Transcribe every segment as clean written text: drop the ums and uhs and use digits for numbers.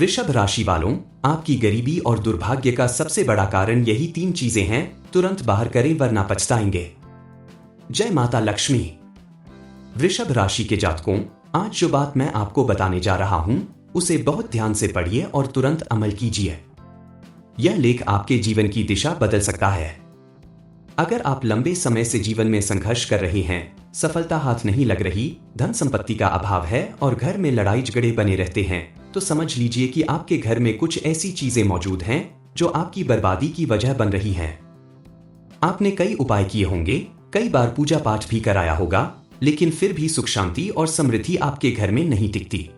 वृषभ राशि वालों, आपकी गरीबी और दुर्भाग्य का सबसे बड़ा कारण यही 3 चीजें हैं। तुरंत बाहर करें वरना पछताएंगे। जय माता लक्ष्मी। वृषभ राशि के जातकों, आज जो बात मैं आपको बताने जा रहा हूं उसे बहुत ध्यान से पढ़िए और तुरंत अमल कीजिए। यह लेख आपके जीवन की दिशा बदल सकता है। अगर आप लंबे समय से जीवन में संघर्ष कर रहे हैं, सफलता हाथ नहीं लग रही, धन संपत्ति का अभाव है और घर में लड़ाई झगड़े बने रहते हैं, तो समझ लीजिए कि आपके घर में कुछ ऐसी चीजें मौजूद हैं जो आपकी बर्बादी की वजह बन रही हैं। आपने कई उपाय किए होंगे, कई बार पूजा पाठ भी कराया होगा, लेकिन फिर भी सुख शांति और समृद्धि आपके घर में नहीं टिकती।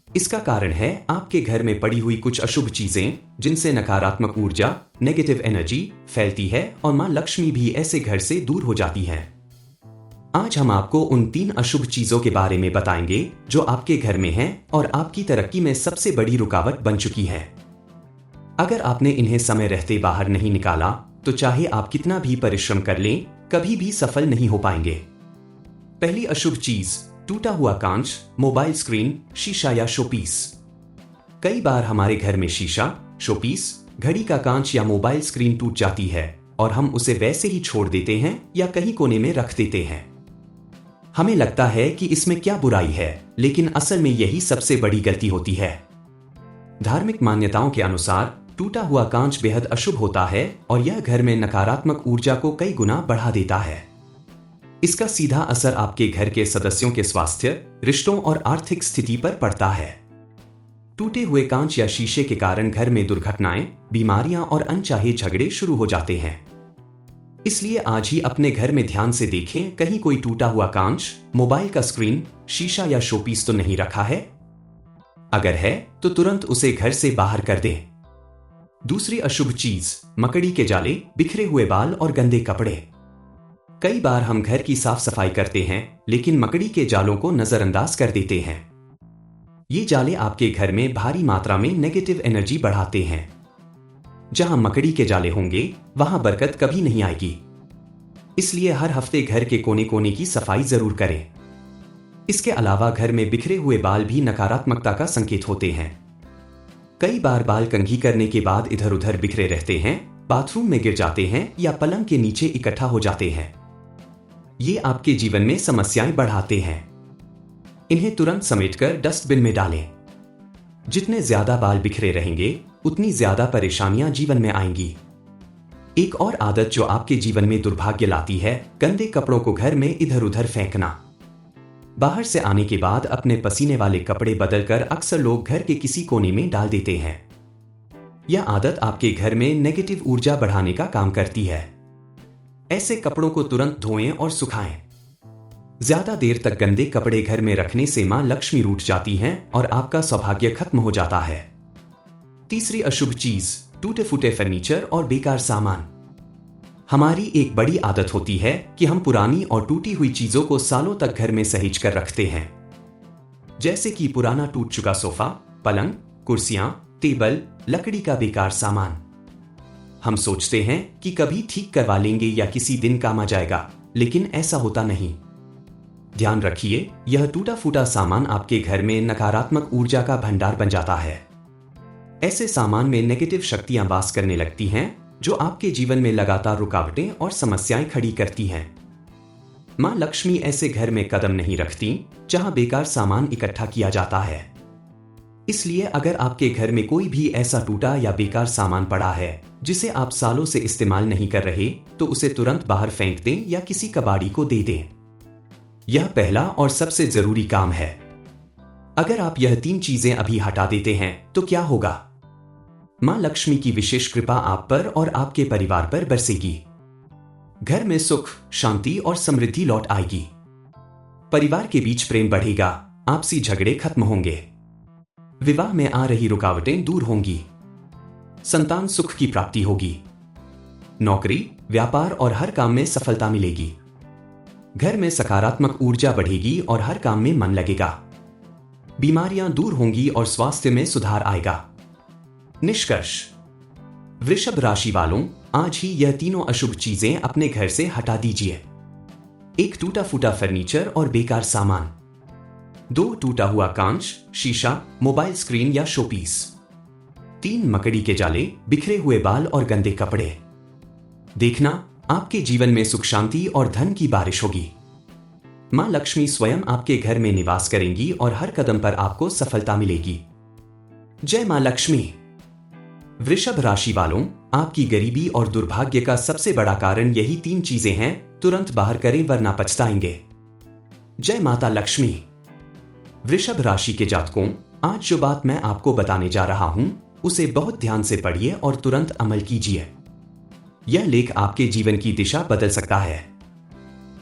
इसका कारण है आपके घर में पड़ी हुई कुछ अशुभ चीजें, जिनसे नकारात्मक ऊर्जा, नेगेटिव एनर्जी फैलती है और मां लक्ष्मी भी ऐसे घर से दूर हो जाती हैं। आज हम आपको उन 3 अशुभ चीजों के बारे में बताएंगे जो आपके घर में हैं और आपकी तरक्की में सबसे बड़ी रुकावट बन चुकी है। अगर आपने इन्हें समय रहते बाहर नहीं निकाला, तो चाहे आप कितना भी परिश्रम कर लें, कभी भी सफल नहीं हो पाएंगे। पहली अशुभ चीज, टूटा हुआ कांच, मोबाइल स्क्रीन, शीशा या शोपीस। कई बार हमारे घर में शीशा, शोपीस, घड़ी का कांच या मोबाइल स्क्रीन टूट जाती है और हम उसे वैसे ही छोड़ देते हैं या कहीं कोने में रख देते हैं। हमें लगता है कि इसमें क्या बुराई है, लेकिन असल में यही सबसे बड़ी गलती होती है। धार्मिक मान्यताओं के अनुसार टूटा हुआ कांच बेहद अशुभ होता है और यह घर में नकारात्मक ऊर्जा को कई गुना बढ़ा देता है। इसका सीधा असर आपके घर के सदस्यों के स्वास्थ्य, रिश्तों और आर्थिक स्थिति पर पड़ता है। टूटे हुए कांच या शीशे के कारण घर में दुर्घटनाएं, बीमारियां और अनचाहे झगड़े शुरू हो जाते हैं। इसलिए आज ही अपने घर में ध्यान से देखें, कहीं कोई टूटा हुआ कांच, मोबाइल का स्क्रीन, शीशा या शोपीस तो नहीं रखा है। अगर है तो तुरंत उसे घर से बाहर कर दें। दूसरी अशुभ चीज, मकड़ी के जाले, बिखरे हुए बाल और गंदे कपड़े। कई बार हम घर की साफ सफाई करते हैं, लेकिन मकड़ी के जालों को नजरअंदाज कर देते हैं। ये जाले आपके घर में भारी मात्रा में नेगेटिव एनर्जी बढ़ाते हैं। जहां मकड़ी के जाले होंगे, वहां बरकत कभी नहीं आएगी। इसलिए हर हफ्ते घर के कोने कोने की सफाई जरूर करें। इसके अलावा घर में बिखरे हुए बाल भी नकारात्मकता का संकेत होते हैं। कई बार बाल कंघी करने के बाद इधर उधर बिखरे रहते हैं, बाथरूम में गिर जाते हैं या पलंग के नीचे इकट्ठा हो जाते हैं। ये आपके जीवन में समस्याएं बढ़ाते हैं। इन्हें तुरंत समेटकर डस्टबिन में डालें। जितने ज्यादा बाल बिखरे रहेंगे, उतनी ज्यादा परेशानियां जीवन में आएंगी। एक और आदत जो आपके जीवन में दुर्भाग्य लाती है, गंदे कपड़ों को घर में इधर उधर फेंकना। बाहर से आने के बाद अपने पसीने वाले कपड़े बदलकर अक्सर लोग घर के किसी कोने में डाल देते हैं। यह आदत आपके घर में नेगेटिव ऊर्जा बढ़ाने का काम करती है। ऐसे कपड़ों को तुरंत धोएं और सुखाएं। ज्यादा देर तक गंदे कपड़े घर में रखने से मां लक्ष्मी रूठ जाती हैं और आपका सौभाग्य खत्म हो जाता है। तीसरी अशुभ चीज, टूटे फूटे फर्नीचर और बेकार सामान। हमारी एक बड़ी आदत होती है कि हम पुरानी और टूटी हुई चीजों को सालों तक घर में सहेज कर रखते हैं। जैसे कि पुराना टूट चुका सोफा, पलंग, कुर्सियां, टेबल, लकड़ी का बेकार सामान। हम सोचते हैं कि कभी ठीक करवा लेंगे या किसी दिन काम आ जाएगा, लेकिन ऐसा होता नहीं। ध्यान रखिए, यह टूटा फूटा सामान आपके घर में नकारात्मक ऊर्जा का भंडार बन जाता है। ऐसे सामान में नेगेटिव शक्तियां वास करने लगती हैं, जो आपके जीवन में लगातार रुकावटें और समस्याएं खड़ी करती हैं। मां लक्ष्मी ऐसे घर में कदम नहीं रखती जहां बेकार सामान इकट्ठा किया जाता है। इसलिए अगर आपके घर में कोई भी ऐसा टूटा या बेकार सामान पड़ा है जिसे आप सालों से इस्तेमाल नहीं कर रहे, तो उसे तुरंत बाहर फेंक दें या किसी कबाड़ी को दे दें। यह पहला और सबसे जरूरी काम है। अगर आप यह 3 चीजें अभी हटा देते हैं तो क्या होगा? मां लक्ष्मी की विशेष कृपा आप पर और आपके परिवार पर बरसेगी। घर में सुख, शांति और समृद्धि लौट आएगी। परिवार के बीच प्रेम बढ़ेगा, आपसी झगड़े खत्म होंगे। विवाह में आ रही रुकावटें दूर होंगी। संतान सुख की प्राप्ति होगी। नौकरी, व्यापार और हर काम में सफलता मिलेगी। घर में सकारात्मक ऊर्जा बढ़ेगी और हर काम में मन लगेगा। बीमारियां दूर होंगी और स्वास्थ्य में सुधार आएगा। निष्कर्ष, वृषभ राशि वालों, आज ही यह तीनों अशुभ चीजें अपने घर से हटा दीजिए। एक टूटा फूटा फर्नीचर और बेकार सामान, 2 टूटा हुआ कांच, शीशा, मोबाइल स्क्रीन या शोपीस। 3 मकड़ी के जाले, बिखरे हुए बाल और गंदे कपड़े। देखना, आपके जीवन में सुख शांति और धन की बारिश होगी। मां लक्ष्मी स्वयं आपके घर में निवास करेंगी और हर कदम पर आपको सफलता मिलेगी। जय मां लक्ष्मी। वृषभ राशि वालों, आपकी गरीबी और दुर्भाग्य का सबसे बड़ा कारण यही 3 चीजें हैं, तुरंत बाहर करें वरना पछताएंगे। जय माता लक्ष्मी। वृषभ राशि के जातकों, आज जो बात मैं आपको बताने जा रहा हूं उसे बहुत ध्यान से पढ़िए और तुरंत अमल कीजिए। यह लेख आपके जीवन की दिशा बदल सकता है।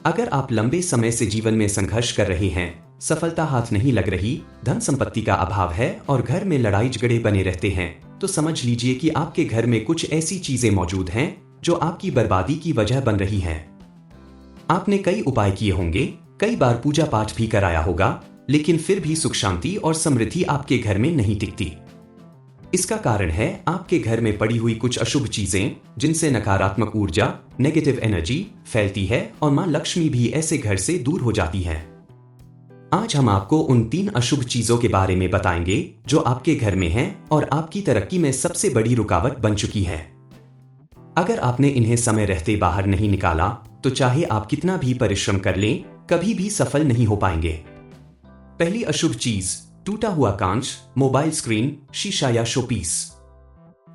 अगर आप लंबे समय से जीवन में संघर्ष कर रहे हैं, सफलता हाथ नहीं लग रही, धन संपत्ति का अभाव है और घर में लड़ाई झगड़े बने रहते हैं, तो समझ लीजिए कि आपके घर में कुछ ऐसी चीजें मौजूद हैं जो आपकी बर्बादी की वजह बन रही हैं। आपने कई उपाय किए होंगे, कई बार पूजा पाठ भी कराया होगा, लेकिन फिर भी सुख शांति और समृद्धि आपके घर में नहीं टिकती। इसका कारण है आपके घर में पड़ी हुई कुछ अशुभ चीजें, जिनसे नकारात्मक ऊर्जा, नेगेटिव एनर्जी फैलती है और मां लक्ष्मी भी ऐसे घर से दूर हो जाती हैं। आज हम आपको उन 3 अशुभ चीजों के बारे में बताएंगे जो आपके घर में हैं और आपकी तरक्की में सबसे बड़ी रुकावट बन चुकी है। अगर आपने इन्हें समय रहते बाहर नहीं निकाला, तो चाहे आप कितना भी परिश्रम कर लें, कभी भी सफल नहीं हो पाएंगे। पहली अशुभ चीज, टूटा हुआ कांच, मोबाइल स्क्रीन, शीशा या शोपीस।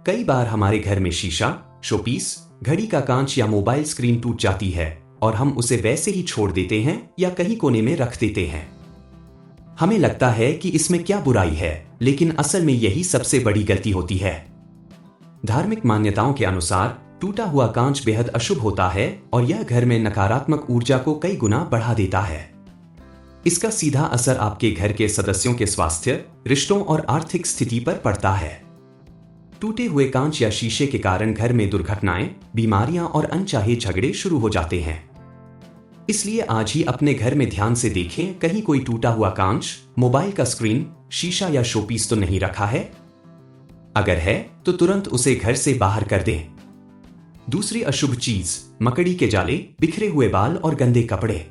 कई बार हमारे घर में शीशा, शोपीस, घड़ी का कांच या मोबाइल स्क्रीन टूट जाती है और हम उसे वैसे ही छोड़ देते हैं या कहीं कोने में रख देते हैं। हमें लगता है कि इसमें क्या बुराई है, लेकिन असल में यही सबसे बड़ी गलती होती है। धार्मिक मान्यताओं के अनुसार टूटा हुआ कांच बेहद अशुभ होता है और यह घर में नकारात्मक ऊर्जा को कई गुना बढ़ा देता है। इसका सीधा असर आपके घर के सदस्यों के स्वास्थ्य, रिश्तों और आर्थिक स्थिति पर पड़ता है। टूटे हुए कांच या शीशे के कारण घर में दुर्घटनाएं, बीमारियां और अनचाहे झगड़े शुरू हो जाते हैं। इसलिए आज ही अपने घर में ध्यान से देखें, कहीं कोई टूटा हुआ कांच, मोबाइल का स्क्रीन, शीशा या शोपीस तो नहीं रखा है। अगर है तो तुरंत उसे घर से बाहर कर दें। दूसरी अशुभ चीज, मकड़ी के जाले, बिखरे हुए बाल और गंदे कपड़े।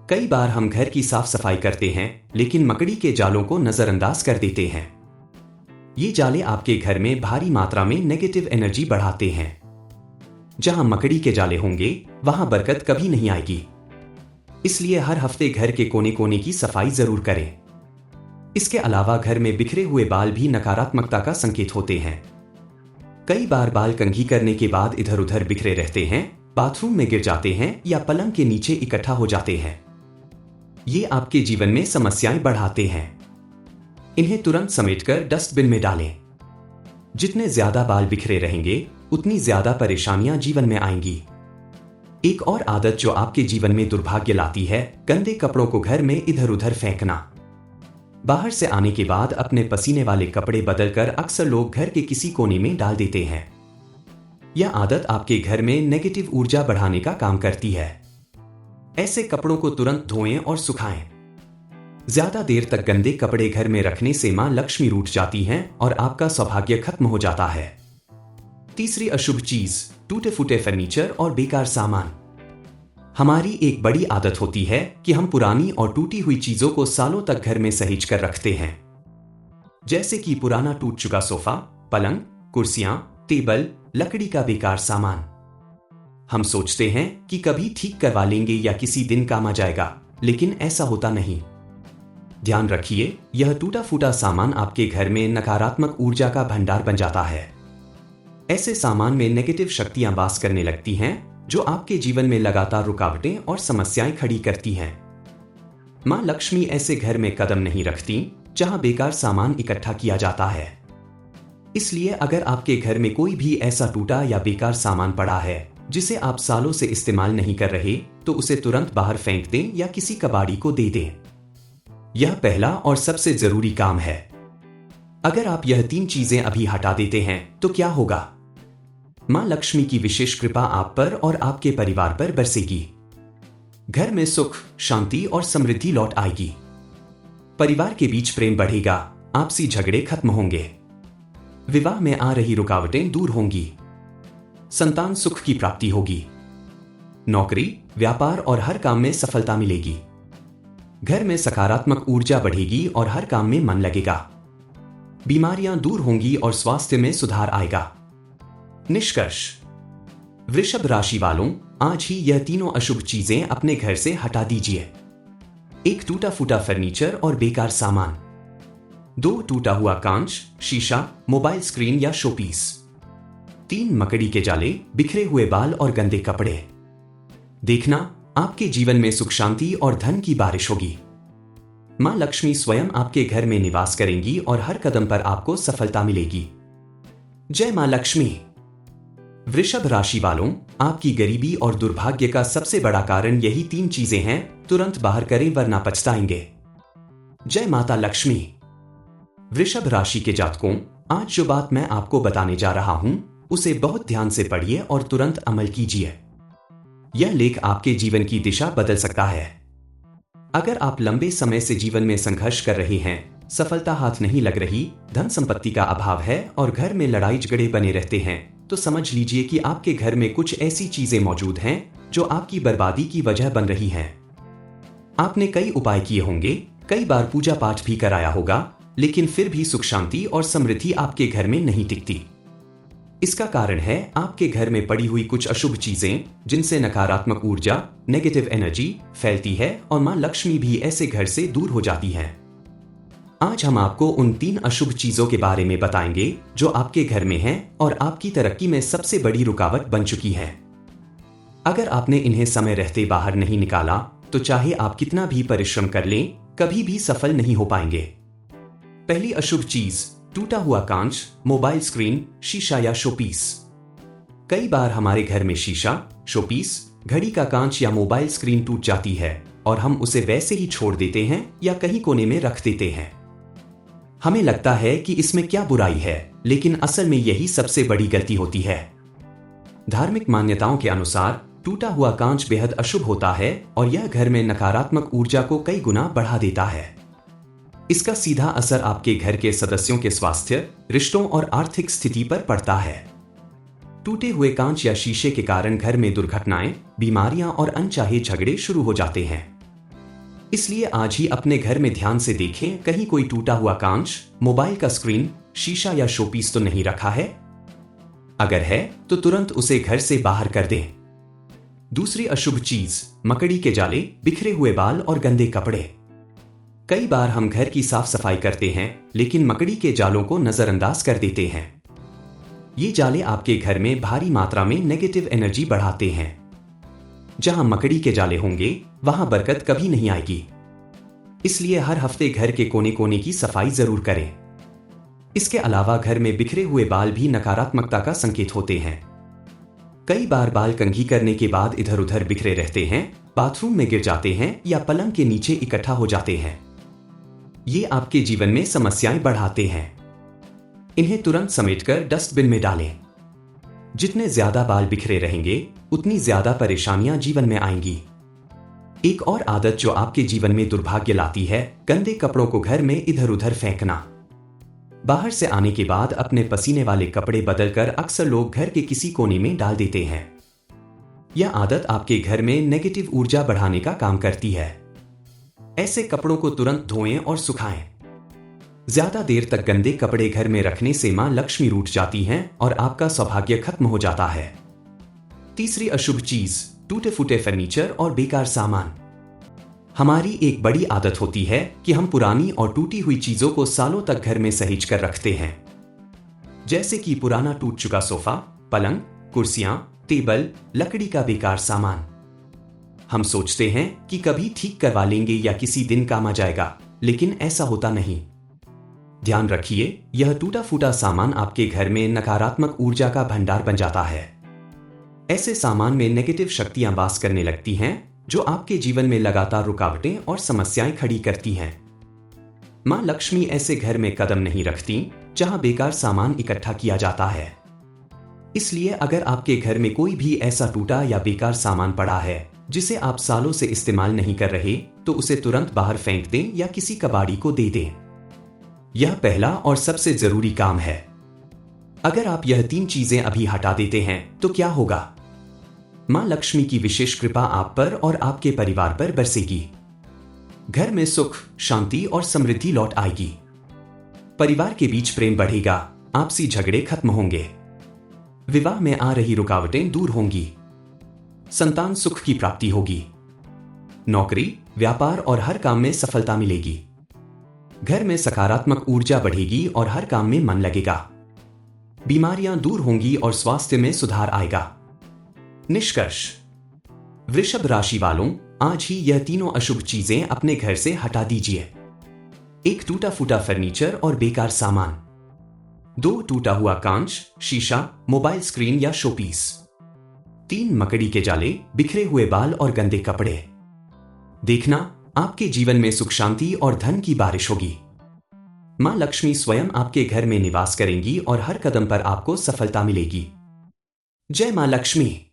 कई बार हम घर की साफ सफाई करते हैं, लेकिन मकड़ी के जालों को नजरअंदाज कर देते हैं। ये जाले आपके घर में भारी मात्रा में नेगेटिव एनर्जी बढ़ाते हैं। जहां मकड़ी के जाले होंगे, वहां बरकत कभी नहीं आएगी। इसलिए हर हफ्ते घर के कोने कोने की सफाई जरूर करें। इसके अलावा घर में बिखरे हुए बाल भी नकारात्मकता का संकेत होते हैं। कई बार बाल कंघी करने के बाद इधर उधर बिखरे रहते हैं, बाथरूम में गिर जाते हैं या पलंग के नीचे इकट्ठा हो जाते हैं। ये आपके जीवन में समस्याएं बढ़ाते हैं। इन्हें तुरंत समेटकर डस्टबिन में डालें। जितने ज्यादा बाल बिखरे रहेंगे, उतनी ज्यादा परेशानियां जीवन में आएंगी। एक और आदत जो आपके जीवन में दुर्भाग्य लाती है, गंदे कपड़ों को घर में इधर उधर फेंकना। बाहर से आने के बाद अपने पसीने वाले कपड़े बदलकर अक्सर लोग घर के किसी कोने में डाल देते हैं। यह आदत आपके घर में नेगेटिव ऊर्जा बढ़ाने का काम करती है। ऐसे कपड़ों को तुरंत धोएं और सुखाएं। ज्यादा देर तक गंदे कपड़े घर में रखने से मां लक्ष्मी रूठ जाती हैं और आपका सौभाग्य खत्म हो जाता है। तीसरी अशुभ चीज, टूटे फूटे फर्नीचर और बेकार सामान। हमारी एक बड़ी आदत होती है कि हम पुरानी और टूटी हुई चीजों को सालों तक घर में सहेज कर रखते हैं। जैसे कि पुराना टूट चुका सोफा, पलंग, कुर्सियां, टेबल, लकड़ी का बेकार सामान। हम सोचते हैं कि कभी ठीक करवा लेंगे या किसी दिन काम आ जाएगा, लेकिन ऐसा होता नहीं। ध्यान रखिए, यह टूटा फूटा सामान आपके घर में नकारात्मक ऊर्जा का भंडार बन जाता है। ऐसे सामान में नेगेटिव शक्तियां वास करने लगती हैं, जो आपके जीवन में लगातार रुकावटें और समस्याएं खड़ी करती हैं। मां लक्ष्मी ऐसे घर में कदम नहीं रखती जहां बेकार सामान इकट्ठा किया जाता है। इसलिए अगर आपके घर में कोई भी ऐसा टूटा या बेकार सामान पड़ा है जिसे आप सालों से इस्तेमाल नहीं कर रहे, तो उसे तुरंत बाहर फेंक दें या किसी कबाड़ी को दे दें। यह पहला और सबसे जरूरी काम है। अगर आप यह 3 चीजें अभी हटा देते हैं तो क्या होगा? मां लक्ष्मी की विशेष कृपा आप पर और आपके परिवार पर बरसेगी। घर में सुख, शांति और समृद्धि लौट आएगी। परिवार के बीच प्रेम बढ़ेगा, आपसी झगड़े खत्म होंगे, विवाह में आ रही रुकावटें दूर होंगी, संतान सुख की प्राप्ति होगी, नौकरी, व्यापार और हर काम में सफलता मिलेगी। घर में सकारात्मक ऊर्जा बढ़ेगी और हर काम में मन लगेगा। बीमारियां दूर होंगी और स्वास्थ्य में सुधार आएगा। निष्कर्ष, वृषभ राशि वालों, आज ही यह तीनों अशुभ चीजें अपने घर से हटा दीजिए। 1 टूटा फूटा फर्नीचर और बेकार सामान। 2 टूटा हुआ कांच, शीशा, मोबाइल स्क्रीन या शोपीस। 3 मकड़ी के जाले, बिखरे हुए बाल और गंदे कपड़े। देखना, आपके जीवन में सुख शांति और धन की बारिश होगी। मां लक्ष्मी स्वयं आपके घर में निवास करेंगी और हर कदम पर आपको सफलता मिलेगी। जय मां लक्ष्मी। वृषभ राशि वालों, आपकी गरीबी और दुर्भाग्य का सबसे बड़ा कारण यही 3 चीजें हैं, तुरंत बाहर करें वरना पछताएंगे। जय माता लक्ष्मी। वृषभ राशि के जातकों, आज जो बात मैं आपको बताने जा रहा हूं उसे बहुत ध्यान से पढ़िए और तुरंत अमल कीजिए। यह लेख आपके जीवन की दिशा बदल सकता है। अगर आप लंबे समय से जीवन में संघर्ष कर रहे हैं, सफलता हाथ नहीं लग रही, धन संपत्ति का अभाव है और घर में लड़ाई झगड़े बने रहते हैं, तो समझ लीजिए कि आपके घर में कुछ ऐसी चीजें मौजूद हैं जो आपकी बर्बादी की वजह बन रही हैं। आपने कई उपाय किए होंगे, कई बार पूजा पाठ भी कराया होगा, लेकिन फिर भी सुख शांति और समृद्धि आपके घर में नहीं टिकती। इसका कारण है आपके घर में पड़ी हुई कुछ अशुभ चीजें, जिनसे नकारात्मक ऊर्जा, नेगेटिव एनर्जी फैलती है और मां लक्ष्मी भी ऐसे घर से दूर हो जाती हैं। आज हम आपको उन 3 अशुभ चीजों के बारे में बताएंगे जो आपके घर में हैं और आपकी तरक्की में सबसे बड़ी रुकावट बन चुकी है। अगर आपने इन्हें समय रहते बाहर नहीं निकाला, तो चाहे आप कितना भी परिश्रम कर लें, कभी भी सफल नहीं हो पाएंगे। पहली अशुभ चीज, टूटा हुआ कांच, मोबाइल स्क्रीन, शीशा या शोपीस। कई बार हमारे घर में शीशा, शोपीस, घड़ी का कांच या मोबाइल स्क्रीन टूट जाती है और हम उसे वैसे ही छोड़ देते हैं या कहीं कोने में रख देते हैं। हमें लगता है कि इसमें क्या बुराई है, लेकिन असल में यही सबसे बड़ी गलती होती है। धार्मिक मान्यताओं के अनुसार टूटा हुआ कांच बेहद अशुभ होता है और यह घर में नकारात्मक ऊर्जा को कई गुना बढ़ा देता है। इसका सीधा असर आपके घर के सदस्यों के स्वास्थ्य, रिश्तों और आर्थिक स्थिति पर पड़ता है। टूटे हुए कांच या शीशे के कारण घर में दुर्घटनाएं, बीमारियां और अनचाहे झगड़े शुरू हो जाते हैं। इसलिए आज ही अपने घर में ध्यान से देखें, कहीं कोई टूटा हुआ कांच, मोबाइल का स्क्रीन, शीशा या शोपीस तो नहीं रखा है। अगर है तो तुरंत उसे घर से बाहर कर दें। दूसरी अशुभ चीज, मकड़ी के जाले, बिखरे हुए बाल और गंदे कपड़े। कई बार हम घर की साफ सफाई करते हैं, लेकिन मकड़ी के जालों को नजरअंदाज कर देते हैं। ये जाले आपके घर में भारी मात्रा में नेगेटिव एनर्जी बढ़ाते हैं। जहां मकड़ी के जाले होंगे, वहां बरकत कभी नहीं आएगी। इसलिए हर हफ्ते घर के कोने कोने की सफाई जरूर करें। इसके अलावा घर में बिखरे हुए बाल भी नकारात्मकता का संकेत होते हैं। कई बार बाल कंघी करने के बाद इधर उधर बिखरे रहते हैं, बाथरूम में गिर जाते हैं या पलंग के नीचे इकट्ठा हो जाते हैं। ये आपके जीवन में समस्याएं बढ़ाते हैं। इन्हें तुरंत समेटकर डस्टबिन में डालें। जितने ज्यादा बाल बिखरे रहेंगे, उतनी ज्यादा परेशानियां जीवन में आएंगी। एक और आदत जो आपके जीवन में दुर्भाग्य लाती है, गंदे कपड़ों को घर में इधर उधर फेंकना। बाहर से आने के बाद अपने पसीने वाले कपड़े बदलकर अक्सर लोग घर के किसी कोने में डाल देते हैं। यह आदत आपके घर में नेगेटिव ऊर्जा बढ़ाने का काम करती है। ऐसे कपड़ों को तुरंत धोएं और सुखाएं। ज्यादा देर तक गंदे कपड़े घर में रखने से मां लक्ष्मी रूठ जाती हैं और आपका सौभाग्य खत्म हो जाता है। तीसरी अशुभ चीज, टूटे फूटे फर्नीचर और बेकार सामान। हमारी एक बड़ी आदत होती है कि हम पुरानी और टूटी हुई चीजों को सालों तक घर में सहेज कर रखते हैं। जैसे कि पुराना टूट चुका सोफा, पलंग, कुर्सियां, टेबल, लकड़ी का बेकार सामान। हम सोचते हैं कि कभी ठीक करवा लेंगे या किसी दिन काम आ जाएगा, लेकिन ऐसा होता नहीं। ध्यान रखिए, यह टूटा फूटा सामान आपके घर में नकारात्मक ऊर्जा का भंडार बन जाता है। ऐसे सामान में नेगेटिव शक्तियां वास करने लगती हैं, जो आपके जीवन में लगातार रुकावटें और समस्याएं खड़ी करती हैं। मां लक्ष्मी ऐसे घर में कदम नहीं रखती जहां बेकार सामान इकट्ठा किया जाता है। इसलिए अगर आपके घर में कोई भी ऐसा टूटा या बेकार सामान पड़ा है जिसे आप सालों से इस्तेमाल नहीं कर रहे, तो उसे तुरंत बाहर फेंक दें या किसी कबाड़ी को दे दें। यह पहला और सबसे जरूरी काम है। अगर आप यह 3 चीजें अभी हटा देते हैं तो क्या होगा? मां लक्ष्मी की विशेष कृपा आप पर और आपके परिवार पर बरसेगी। घर में सुख, शांति और समृद्धि लौट आएगी। परिवार के बीच प्रेम बढ़ेगा, आपसी झगड़े खत्म होंगे। विवाह में आ रही रुकावटें दूर होंगी। संतान सुख की प्राप्ति होगी। नौकरी, व्यापार और हर काम में सफलता मिलेगी। घर में सकारात्मक ऊर्जा बढ़ेगी और हर काम में मन लगेगा। बीमारियां दूर होंगी और स्वास्थ्य में सुधार आएगा। निष्कर्ष, वृषभ राशि वालों, आज ही यह तीनों अशुभ चीजें अपने घर से हटा दीजिए। 1 टूटा फूटा फर्नीचर और बेकार सामान। 2 टूटा हुआ कांच, शीशा, मोबाइल स्क्रीन या शोपीस। 3 मकड़ी के जाले, बिखरे हुए बाल और गंदे कपड़े। देखना, आपके जीवन में सुख, शांति और धन की बारिश होगी। मां लक्ष्मी स्वयं आपके घर में निवास करेंगी और हर कदम पर आपको सफलता मिलेगी। जय मां लक्ष्मी।